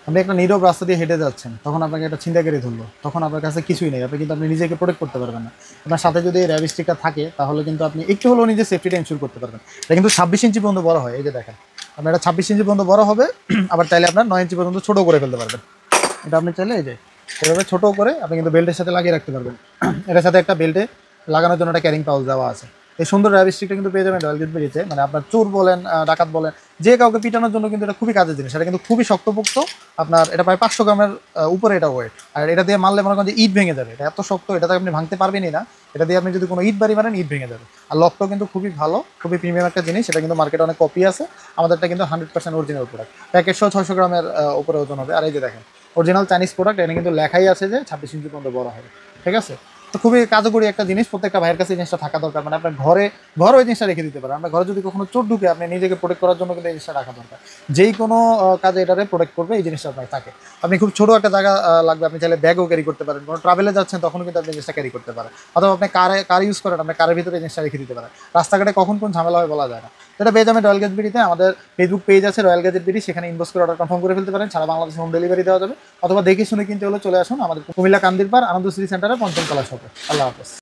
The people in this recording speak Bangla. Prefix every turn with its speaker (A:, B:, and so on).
A: আপনি একটা নীরব রাস্তা দিয়ে হেঁটে যাচ্ছেন, তখন আপনাকে একটা ছিনতাইকারী ধরলো, তখন আপনার কাছে কিছুই নেই, আপনি কিন্তু আপনি নিজেকে প্রোটেক্ট করতে পারবেন না। আপনার সাথে যদি এই র্যাব স্টিকটা থাকে তাহলে কিন্তু আপনি একটু হলেও নিজের সেফটিটা ইনশিওর করতে পারবেন। এটা কিন্তু 26 ইঞ্চি পর্যন্ত বড় হয়, এই যে দেখেন আপনার এটা 26 ইঞ্চি পর্যন্ত বড় হবে। আবার চাইলে আপনার 9 ইঞ্চি পর্যন্ত ছোটো করে ফেলতে পারবেন। এটা আপনি চাইলে এই যে এভাবে ছোটো করে আপনি কিন্তু বেল্টের সাথে লাগিয়ে রাখতে পারবেন। এটার সাথে একটা বেল্টে লাগানোর জন্য একটা ক্যারিং পাউচ দেওয়া আছে। এই সুন্দর র্যাব স্টিকটা কিন্তু পেয়ে যাবেন রয়্যাল গেটবেরিতে। মানে আপনার চোর বলেন, ডাকাত বলেন, যে কাউকে পিটানোর জন্য কিন্তু এটা খুবই কাজের জিনিস। এটা কিন্তু খুবই শক্তপোক্ত। আপনার এটা প্রায় 500 গ্রামের উপরে এটা ওয়েট। আর এটা দিয়ে মারলে মনে করেন যে ইট ভেঙে যাবে, এটা এত শক্ত, এটাতে আপনি ভাঙতে পারবেনই না। এটা দিয়ে আপনি যদি কোনো ইট বাড়ি মারেন ইট ভেঙে যাবে। আর লকটাও কিন্তু খুবই ভালো, খুবই প্রিমিয়াম একটা জিনিস। এটা কিন্তু মার্কেটে অনেক কপি আছে, আমাদেরটা কিন্তু 100% অরিজিনাল প্রোডাক্ট। প্যাকেট সহ 600 গ্রামের উপরে ওজন হবে। আর এই যে দেখেন অরিজিনাল চাইনিজ প্রোডাক্ট, এটা কিন্তু লেখাই আছে যে 26 ইঞ্চি পর্যন্ত বড় হবে। ঠিক আছে, তো খুবই কার্যকরী একটা জিনিস, প্রত্যেকটা ভাইয়ের কাছে এই জিনিসটা থাকা দরকার। মানে আপনার ঘরে ওই জিনিসটা রেখে দিতে পারেন। আপনার ঘরে যদি কখনো চোর ঢুকে আপনি নিজেকে প্রোটেক্ট করার জন্য কিন্তু এই জিনিসটা রাখা দরকার। যেই কোনো কাজে এটারে প্রোটেক্ট করবে এই জিনিসটা আপনার থাকে। আপনি খুব ছোটো একটা জায়গা লাগবে, আপনি চাইলে ব্যাগও ক্যারি করতে পারেন। কোনো ট্রাভেলে যাচ্ছেন তখন কিন্তু আপনি জিনিসটা ক্যারি করতে পারেন। অথবা আপনি কার ইউজ করেন, আপনার কারের ভিতরে এই জিনিসটা রেখে দিতে পারেন। রাস্তাঘাটে কখন কোন ঝামেলা হয় বলা যায় না। এটা পেয়ে যাবেন রয়্যাল গেট বিডিতে। আমাদের ফেসবুক পেজ আছে রয়্যাল গেট বিডি, সেখানে ইনবক্স করে অর্ডার কনফার্ম করে ফেলতে পারেন। সারা বাংলাদেশে হোম ডেলিভারি দেওয়া যাবে। অথবা দেখে শুনে কিনতে হলে চলে আসুন আমাদের কুমিল্লা কান্দিরপাড় আনন্দ সিটি সেন্টারে 5ম তলা শপে। আল্লাহ হাফেজ।